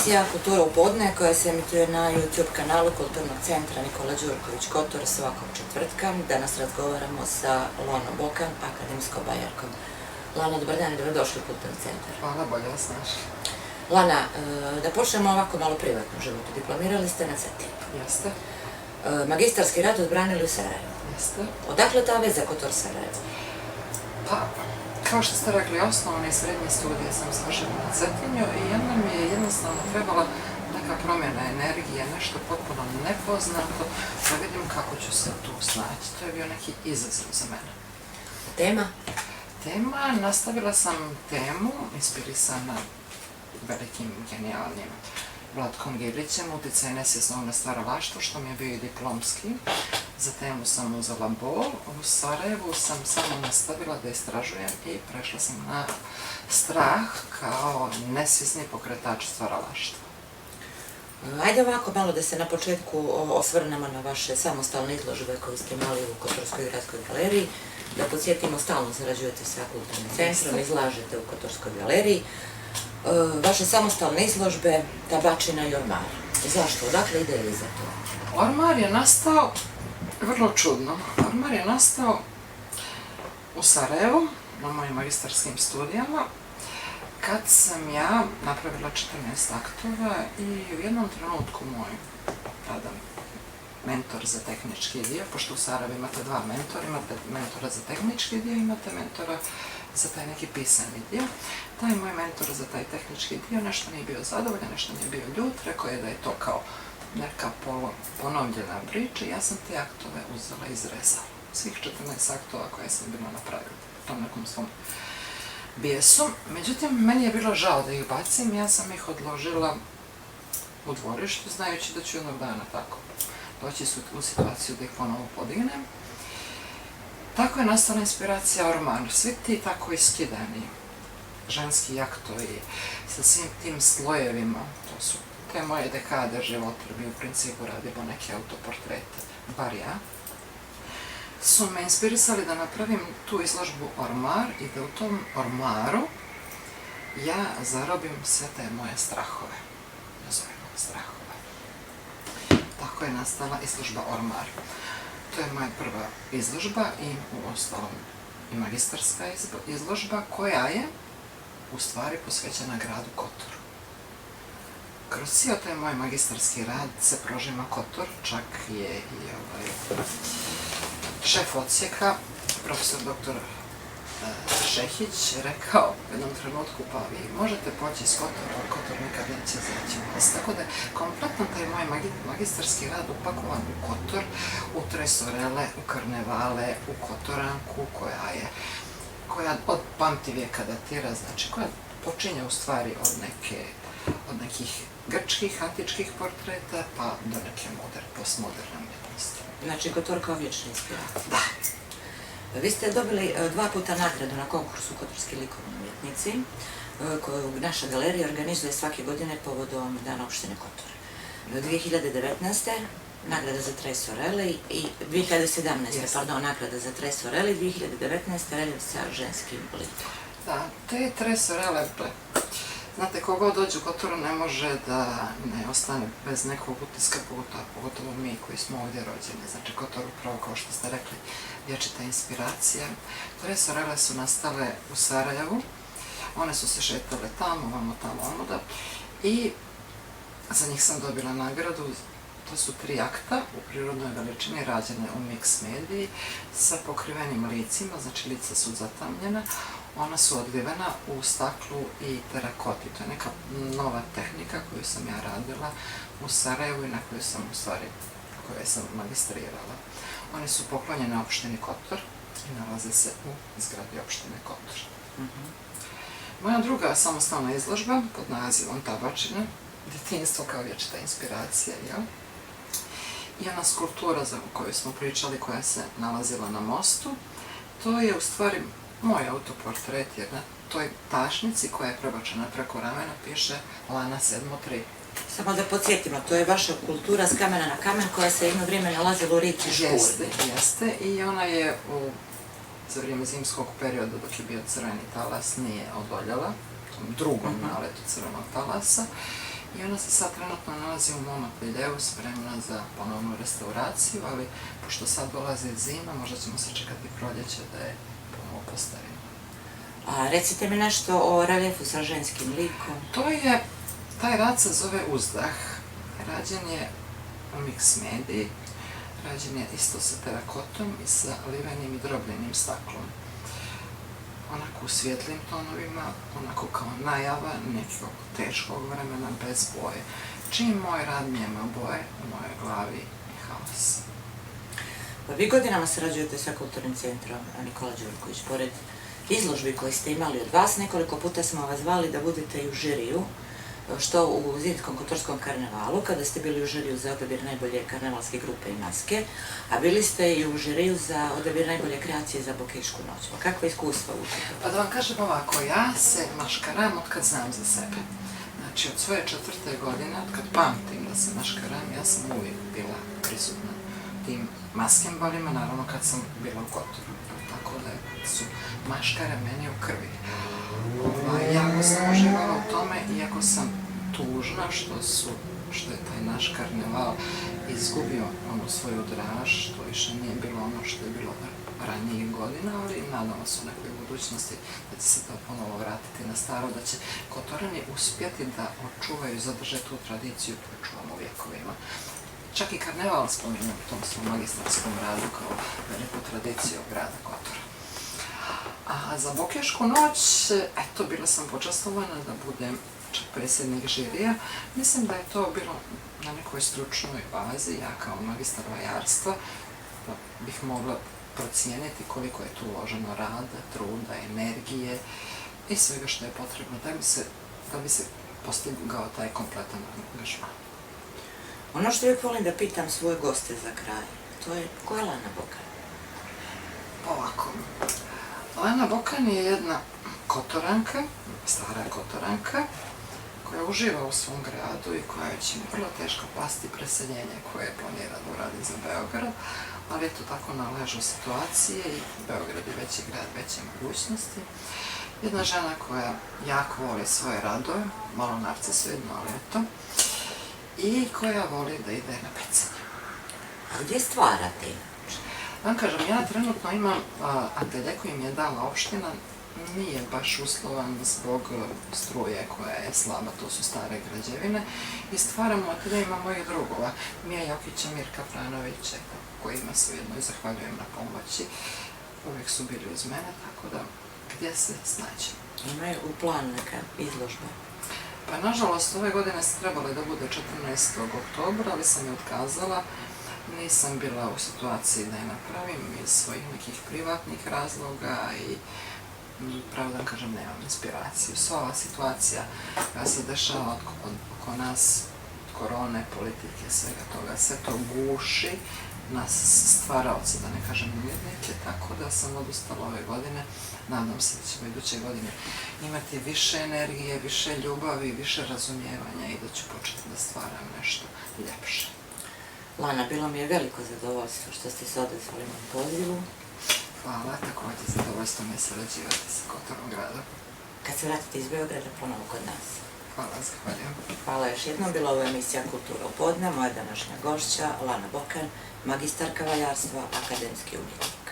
emisija Kultura u podne koja se emituje na YouTube kanalu Kulturnog centra Nikola Đurković Kotor svakog četvrtka. Danas razgovaramo sa Lanom Bokan, akademskom bajarkom. Lana, dobar dan i dobrodošli u Kulturni centar. Hvala, bolje vas našli. Lana, da počnemo ovako malo privatno životu. Diplomirali ste na CETI. Jeste. Magistarski rad odbranili u Sarajevu. Jeste. Odakle ta veza Kotor-Sarajevo? Pa, kao što ste rekli, osnovne i srednje studije sam završila na Cetinju i jedna mi je jednostavno trebala neka promjena energije, nešto potpuno nepoznato, da vidim kako ću se tu snaći. To je bio neki izazov za mene. Tema? Nastavila sam temu, inspirisana velikim, genijalnim Vlatkom Gilićem, Uticaj nesvjesnog na stvaralaštvo, što mi je bio i diplomski. Za temu sam uzela bol. U Sarajevu sam samo nastavila da istražujem i prešla sam na strah kao nesvjesni pokretač stvaralaštva. Ajde ovako malo da se na početku osvrnemo na vaše samostalne izložbe koje ste imali u Kotorskoj gradskoj galeriji. Da podsjetimo, stalno zarađujete sa Kulturnim centrom, izlažete u Kotorskoj galeriji. Vaše samostalne izložbe, Tabačina i Ormar. Zašto? Odakle ideja za to? Ormar je nastao vrlo čudno. Ormar je nastao u Sarajevu, na mojim magistarskim studijama, kad sam ja napravila 14 aktova i u jednom trenutku moj tada mentor za tehnički dio, pošto u Sarajevu imate dva mentora, imate mentora za tehnički dio, imate mentora za taj neki pisani dio. Taj moj mentor za taj tehnički dio nešto nije bio zadovoljan, nešto nije bio ljut, rekao je da je to kao neka ponovljena priča i ja sam te aktove uzela i izrezala. Svih 14 aktova koje sam bila napravila u tom nekom svom bijesu. Međutim, meni je bilo žao da ih bacim, ja sam ih odložila u dvorištu, znajući da ću jednog dana tako doći u situaciju da ih ponovo podignem. Tako je nastala inspiracija Ormar. Svi ti tako iskidani ženski aktovi sa svim tim slojevima, to su te moje dekade života, mi u principu radimo neke autoportrete, bar ja, su me inspirisali da napravim tu izložbu Ormar i da u tom Ormaru ja zarobim sve te moje strahove, nazovimo strahove. Tako je nastala izložba Ormar. To je moja prva izložba i u ostalom i magistarska izložba koja je u stvari posvećena gradu Kotoru. Kroz cijel taj moj magistarski rad se prožima Kotor, čak je i šef odsjeka, profesor dr. Šehić, rekao u jednom trenutku, pa vi možete poći iz Kotora, ali Kotor nikad neće zaći u vas. Tako da je kompletno taj moj magistarski rad upakovan u Kotor, u tresorele, u karnevale, u Kotoranku, koja od pamtivijeka datira, znači koja počinje u stvari od nekih grčkih, antičkih portreta, pa do neke postmoderne umjetnosti. Znači, Kotor kao vječna inspiracija. Da. Vi ste dobili 2 puta nagradu na konkursu Kotorski likovni umjetnici, koju naša galerija organizuje svake godine povodom Dana opštine Kotor. 2019. nagrada za tresorele i 2017. nagrada za tresorele i 2019. reljef sa ženskim likom. Da, te tresorele, znate, kogod dođe u Kotoru ne može da ne ostane bez nekog utiska, pogotovo mi koji smo ovdje rođeni. Znači, Kotor upravo, kao što ste rekli, vječita inspiracija. Tresorele su nastale u Sarajevu, one su se šetale tamo, onuda i za njih sam dobila nagradu. To su 3 akta u prirodnoj veličini rađene u mix mediji sa pokrivenim licima, znači lica su zatamljena. Ona su odlivena u staklu i terakoti. To je neka nova tehnika koju sam ja radila u Sarajevu i na koju sam magistrirala. One su poklonjene opštini Kotor i nalaze se u zgradi opštine Kotor. Moja druga samostalna izložba pod nazivom Tabačina, djetinjstvo kao vječita inspiracija, i ona skulptura za koju smo pričali, koja se nalazila na mostu, to je u stvari moj autoportret, jer na toj tašnici koja je prebačena preko ramena piše Lana 7.3. Samo da podsjetimo, to je vaša kultura s kamena na kamen koja se jedno vrijeme nalazila u Rici Škurni. Jeste, i ona je za vrijeme zimskog perioda dok je bio crveni talas nije odoljela, tom drugom naletu crvenog talasa, i ona se sad trenutno nalazi u mom ateljeu, spremna za ponovnu restauraciju, ali pošto sad dolazi zima, možda ćemo sačekati proljeće da je ponovo postavimo. A recite mi nešto o reljefu sa ženskim likom. Taj rad se zove Uzdah. Rađen je u mix mediji, rađen je isto sa terakotom i sa livenim i drobljenim staklom. Onako u svjetlim tonovima, onako kao najava nekog teškog vremena bez boje. Čim moj rad nema boje, u mojoj glavi je haos. Pa vi godinama sarađujete sa Kulturnim centrom Nikola Đurković. Pored izložbi koje ste imali od vas, nekoliko puta smo vas zvali da budete i u žiriju, što u Zimskom kulturskom karnevalu, kada ste bili u žiriju za odabir najbolje karnevalske grupe i maske, a bili ste i u žiriju za odabir najbolje kreacije za Bokešku noć. Pa kakva iskustva u tome? Pa da vam kažem ovako, ja se maškaram otkad znam za sebe. Znači, od svoje 4. godine, otkad pamtim da se maškaram, ja sam uvijek bila prisutna tim maskembalima, naravno kad sam bila u Kotoru. Tako da su maškare meni u krvi. Jako sam uživala u tome, iako sam tužna što je taj naš karneval izgubio onu svoju draž, što više nije bilo ono što je bilo ranijih godina, ali nadamo se u nekoj budućnosti da će se to ponovo vratiti na staro, da će Kotorani uspjeti da očuvaju i zadrže tu tradiciju koju čuvamo vjekovima. Čak i karneval spominjem u tom svom magistarskom radu kao veliku tradiciju grada Kotora. A za Bokešku noć, eto, bila sam počastovana da budem čak predsjednik žirija. Mislim da je to bilo na nekoj stručnoj bazi, ja kao magistar vajarstva bih mogla procijeniti koliko je tu uloženo rada, truda, energije i svega što je potrebno da bi se postigao taj kompletan angažman. Ono što uvijek volim da pitam svoje goste za kraj, to je ko je Lana Bokan? Ovako, Lana Bokan je jedna Kotoranka, stara Kotoranka, koja uživa u svom gradu i koja će mi vrlo teško pasti preseljenje koje planira da uradi za Beograd, ali eto tako naležu situacije i Beograd je veći grad, veće mogućnosti. Jedna žena koja jako voli svoje radove, malo narcisoidno, ali eto, i koja voli da ide na pecanje. A gdje stvarate? Vam kažem, ja trenutno imam atelje koji mi je dala opština, nije baš uslovan zbog struje koja je slaba, to su stare građevine, i stvaramo ateljima mojih drugova, Mija Jokića, Mirka Franovića, kojima se ujedno i zahvaljujem na pomoći, uvijek su bili uz mene, tako da gdje se snađemo. Imaju u planu neka izložba? Pa nažalost, ove godine se trebalo da bude 14. oktobra, ali sam je otkazala. Nisam bila u situaciji da je napravim iz svojih nekih privatnih razloga i pravo da kažem, nemam inspiraciju. Sva ova situacija koja se dešava oko nas, korone, politike, svega toga, sve to guši nas stvaraoce, da ne kažem umjetnike, tako da sam odustala ove godine. Nadam se da ćemo iduće godine imati više energije, više ljubavi, više razumijevanja i da ću početi da stvaram nešto ljepše. Lana, bilo mi je veliko zadovoljstvo što ste se odazvali mom pozivu. Hvala, također zadovoljstvo mi je sarađivati sa Kotorom gradom. Kad se vratite iz Beograda, ponovo kod nas. Hvala, zahvaljujem. Hvala još jednom, bila ovo emisija Kultura u podne, moja današnja gošća, Lana Bokan, magistarka vajarstva, akademski umjetnik.